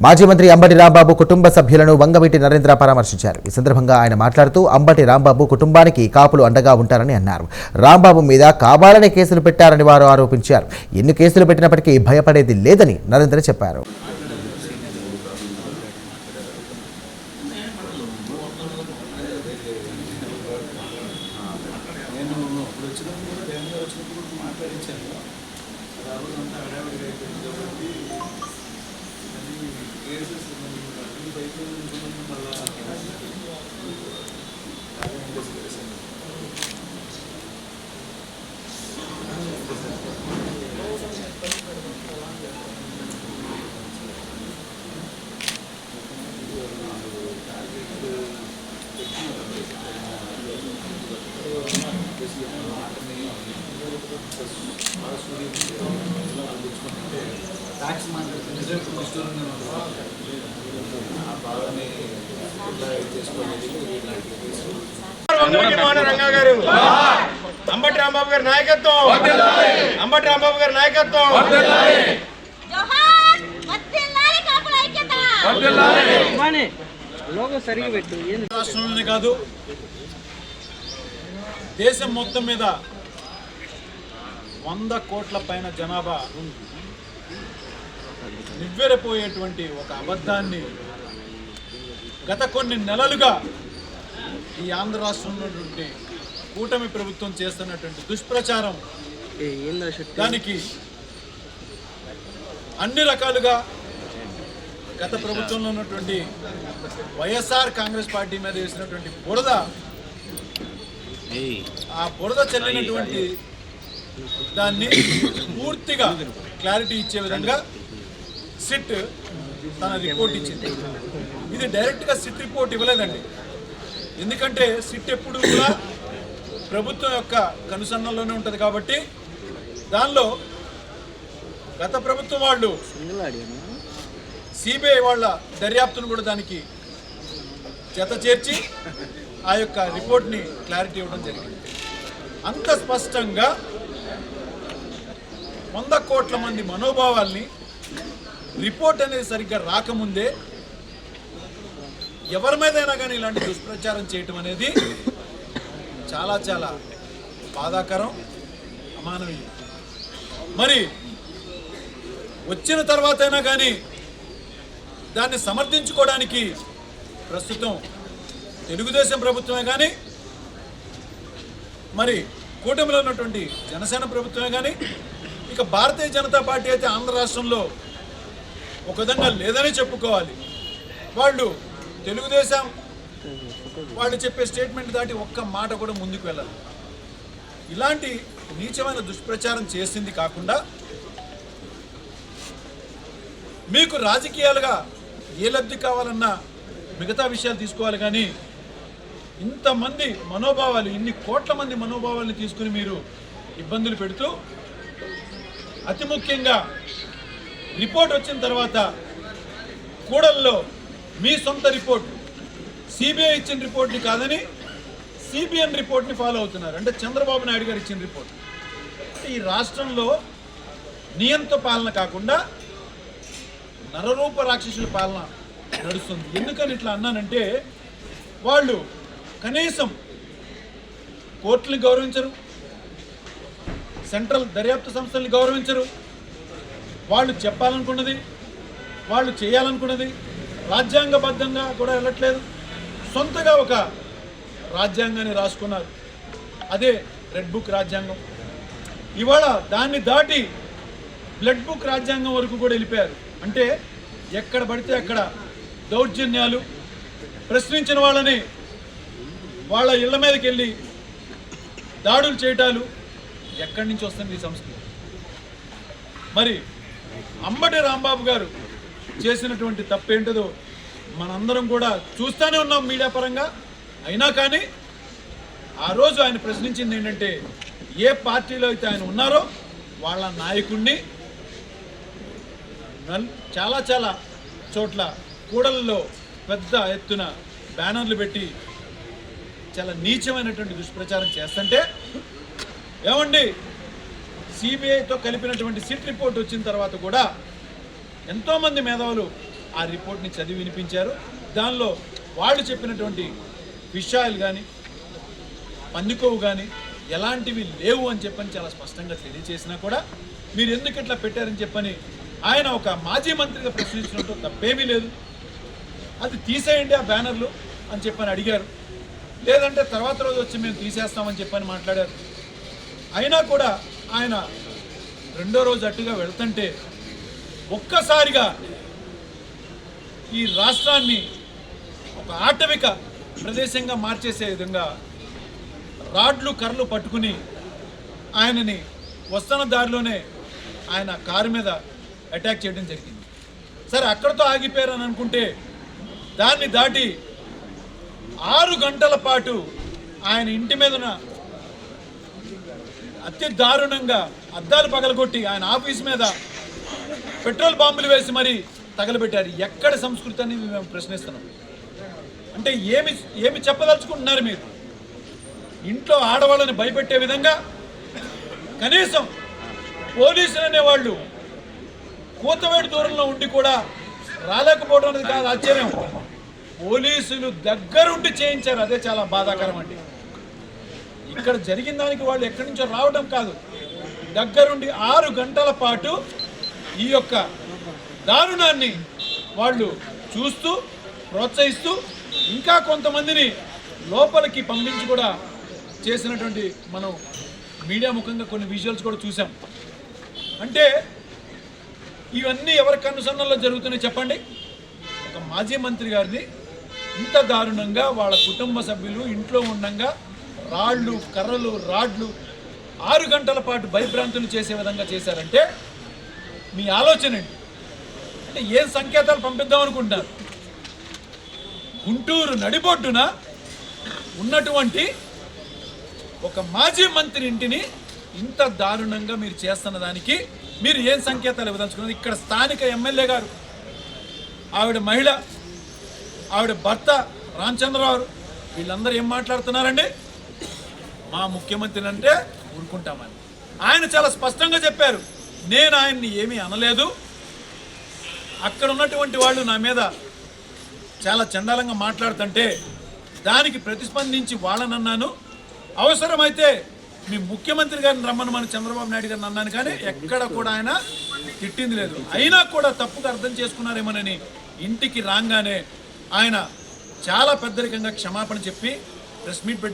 మాజీ మంత్రి అంబటి రాంబాబు కుటుంబ సభ్యులను వంగవీటి నరేంద్ర పరామర్శించారు. ఈ సందర్భంగా ఆయన మాట్లాడుతూ అంబటి రాంబాబు కుటుంబానికి కాపులు అండగా ఉంటారని అన్నారు. రాంబాబు మీద కావాలనే కేసులు పెట్టారని వారు ఆరోపించారు. ఎన్ని కేసులు పెట్టినప్పటికీ భయపడేది లేదని నరేంద్ర చెప్పారు. అంబటి రాంబాబు గారి నాయకత్వం, అంబటి రాంబాబు గారి నాయకత్వం. రాష్ట్రంలోనే కాదు దేశం మొత్తం మీద 100 కోట్ల పైన జనాభా నివ్వెరపోయేటువంటి ఒక అబద్ధాన్ని గత కొన్ని నెలలుగా ఈ ఆంధ్ర రాష్ట్రంలో కూటమి ప్రభుత్వం చేస్తున్నటువంటి దుష్ప్రచారం, దానికి అన్ని రకాలుగా గత ప్రభుత్వంలో ఉన్నటువంటి వైఎస్ఆర్ కాంగ్రెస్ పార్టీ మీద వేసినటువంటి బురద, ఆ బురద చెల్లినటువంటి దాన్ని పూర్తిగా క్లారిటీ ఇచ్చే విధంగా సిట్ తన రిపోర్ట్ ఇచ్చింది. ఇది డైరెక్ట్గా సిట్ రిపోర్ట్ ఇవ్వలేదండి. ఎందుకంటే సిట్ ఎప్పుడు కూడా ప్రభుత్వం యొక్క కనుసన్నల్లోనే ఉంటుంది కాబట్టి దానిలో గత ప్రభుత్వం వాళ్ళు సిబిఐ వాళ్ళ దర్యాప్తును కూడా దానికి జత చేర్చి ఆ యొక్క రిపోర్ట్ని క్లారిటీ ఇవ్వడం జరిగింది. అంత స్పష్టంగా 100 కోట్ల మంది మనోభావాల్ని రిపోర్ట్ అనేది సరిగ్గా రాకముందే ఎవరి మీదైనా కానీ ఇలాంటి దుష్ప్రచారం చేయటం అనేది చాలా చాలా బాధాకరం, అమానవీయం. మరి వచ్చిన తర్వాత అయినా కానీ దాన్ని సమర్థించుకోవడానికి ప్రస్తుతం తెలుగుదేశం ప్రభుత్వమే కానీ, మరి కూటమిలో ఉన్నటువంటి జనసేన ప్రభుత్వమే కానీ, ఇక భారతీయ జనతా పార్టీ అయితే ఆంధ్ర రాష్ట్రంలో ఒక విధంగా లేదని చెప్పుకోవాలి. వాళ్ళు తెలుగుదేశం వాళ్ళు చెప్పే స్టేట్మెంట్ దాటి ఒక్క మాట కూడా ముందుకు వెళ్ళాలి. ఇలాంటి నీచమైన దుష్ప్రచారం చేసింది కాకుండా మీకు రాజకీయాలుగా ఏ లబ్ధి కావాలన్నా మిగతా విషయాలు తీసుకోవాలి, కానీ ఇంతమంది మనోభావాలు, ఇన్ని కోట్ల మంది మనోభావాలను తీసుకుని మీరు ఇబ్బందులు పెడుతూ, అతి ముఖ్యంగా రిపోర్ట్ వచ్చిన తర్వాత కూడల్లో మీ సొంత రిపోర్ట్, సిబిఐ ఇచ్చిన రిపోర్ట్ని కాదని సిబిఎన్ రిపోర్ట్ని ఫాలో అవుతున్నారు. అంటే చంద్రబాబు నాయుడు గారు ఇచ్చిన రిపోర్ట్. ఈ రాష్ట్రంలో నియంత్ర పాలన కాకుండా నరరూప రాక్షసుల పాలన నడుస్తుంది. ఎందుకని ఇట్లా అన్నానంటే, వాళ్ళు కనీసం కోర్టుని గౌరవించరు, సెంట్రల్ దర్యాప్తు సంస్థల్ని గౌరవించరు. వాళ్ళు చెప్పాలనుకున్నది, వాళ్ళు చేయాలనుకున్నది రాజ్యాంగబద్ధంగా కూడా వెళ్ళట్లేదు. సొంతగా ఒక రాజ్యాంగాన్ని రాసుకున్నారు, అదే రెడ్ బుక్ రాజ్యాంగం. ఇవాళ దాన్ని దాటి బ్లడ్ బుక్ రాజ్యాంగం వరకు కూడా వెళ్ళిపోయారు. అంటే ఎక్కడ పడితే అక్కడ దౌర్జన్యాలు, ప్రశ్నించిన వాళ్ళని వాళ్ళ ఇళ్ల మీదకి వెళ్ళి దాడులు చేయటాలు. ఎక్కడి నుంచి వస్తుంది ఈ సంస్కృతి? మరి అంబటి రాంబాబు గారు చేసినటువంటి తప్పేంటదో మనందరం కూడా చూస్తూనే ఉన్నాం మీడియా పరంగా. అయినా కానీ ఆ రోజు ఆయన ప్రశ్నించింది ఏంటంటే, ఏ పార్టీలో అయితే ఆయన ఉన్నారో వాళ్ళ నాయకుడిని చాలా చాలా చోట్ల కూడలలో పెద్ద ఎత్తున బ్యానర్లు పెట్టి చాలా నీచమైనటువంటి దుష్ప్రచారం చేస్తుంటే, ఏమండి సిబిఐతో కలిపినటువంటి సిట్ రిపోర్ట్ వచ్చిన తర్వాత కూడా ఎంతోమంది మేధావులు ఆ రిపోర్ట్ని చదివి వినిపించారు. దానిలో వాళ్ళు చెప్పినటువంటి ఫిష్ ఆయిల్ కానీ పందికొవ్వు కానీ ఎలాంటివి లేవు అని చెప్పని చాలా స్పష్టంగా తెలియజేసినా కూడా మీరు ఎందుకు ఇట్లా పెట్టారని చెప్పని ఆయన ఒక మాజీ మంత్రిగా ప్రశ్నించడంతో తప్పేమీ లేదు. అది తీసేయండి ఆ బ్యానర్లు అని చెప్పని అడిగారు. లేదంటే తర్వాత రోజు వచ్చి మేము తీసేస్తామని చెప్పని మాట్లాడారు. అయినా కూడా ఆయన రెండో రోజు అట్టుగా వెళ్తుంటే ఒక్కసారిగా ఈ రాష్ట్రాన్ని ఒక ఆటవిక ప్రదేశంగా మార్చేసే విధంగా రాడ్లు కర్రలు పట్టుకుని ఆయనని వస్తున్న దారిలోనే ఆయన కారు మీద అటాక్ చేయడం జరిగింది. సరే అక్కడితో ఆగిపోయారని అనుకుంటే దాన్ని దాటి 6 గంటల పాటు ఆయన ఇంటి మీదన అతి దారుణంగా అద్దాలు పగలగొట్టి ఆయన ఆఫీస్ మీద పెట్రోల్ బాంబులు వేసి మరీ తగలబెట్టారు. ఎక్కడ సంస్కృతి అనేది మేము ప్రశ్నిస్తున్నాం. అంటే ఏమి చెప్పదలుచుకుంటున్నారు మీరు? ఇంట్లో ఆడవాళ్ళని భయపెట్టే విధంగా కనీసం పోలీసులు అనేవాళ్ళు కూతవేడు దూరంలో ఉండి కూడా రాలేకపోవడం అనేది కాదు ఆశ్చర్యం. పోలీసులు దగ్గరుండి చేయించారు, అదే చాలా బాధాకరం అండి. ఇక్కడ జరిగిన దానికి వాళ్ళు ఎక్కడి నుంచో రావడం కాదు, దగ్గరుండి 6 గంటల పాటు ఈ యొక్క దారుణాన్ని వాళ్ళు చూస్తూ ప్రోత్సహిస్తూ ఇంకా కొంతమందిని లోపలికి పంపించి కూడా చేసినటువంటి మనం మీడియా ముఖంగా కొన్ని విజువల్స్ కూడా చూసాం. అంటే ఇవన్నీ ఎవరి కనుసన్నల్లో జరుగుతున్నాయి చెప్పండి? ఒక మాజీ మంత్రి గారిని ఇంత దారుణంగా వాళ్ళ కుటుంబ సభ్యులు ఇంట్లో ఉండగా రాళ్ళు కర్రలు రాడ్లు 6 గంటల పాటు భయభ్రాంతులు చేసే విధంగా చేశారంటే మీ ఆలోచన ఏంటి? అంటే ఏం సంకేతాలు పంపిద్దాం అనుకుంటున్నారు? గుంటూరు నడిబొడ్డున ఉన్నటువంటి ఒక మాజీ మంత్రి ఇంటిని ఇంత దారుణంగా మీరు చేస్తున్న దానికి మీరు ఏం సంకేతాలు ఇవ్వదలుచుకున్నారు? ఇక్కడ స్థానిక ఎమ్మెల్యే గారు, ఆవిడ మహిళ, ఆవిడ భర్త రామచంద్రరావు, వీళ్ళందరూ ఏం మాట్లాడుతున్నారండి? మా ముఖ్యమంత్రిని అంటే ఊరుకుంటామని ఆయన చాలా స్పష్టంగా చెప్పారు. నేను ఆయన్ని ఏమీ అనలేదు. అక్కడ ఉన్నటువంటి వాళ్ళు నా మీద చాలా చండాలంగా మాట్లాడుతుంటే దానికి ప్రతిస్పందించి వాళ్ళని అన్నాను. అవసరమైతే మీ ముఖ్యమంత్రి గారిని రమ్మనమని చంద్రబాబు నాయుడు గారిని అన్నాను, కానీ ఎక్కడ కూడా ఆయన తిట్టింది లేదు. అయినా కూడా తప్పుగా అర్థం చేసుకున్నారేమోనని ఇంటికి రాగానే ఆయన చాలా పెద్దరికంగా క్షమాపణ చెప్పి ప్రెస్ మీట్ పెట్టి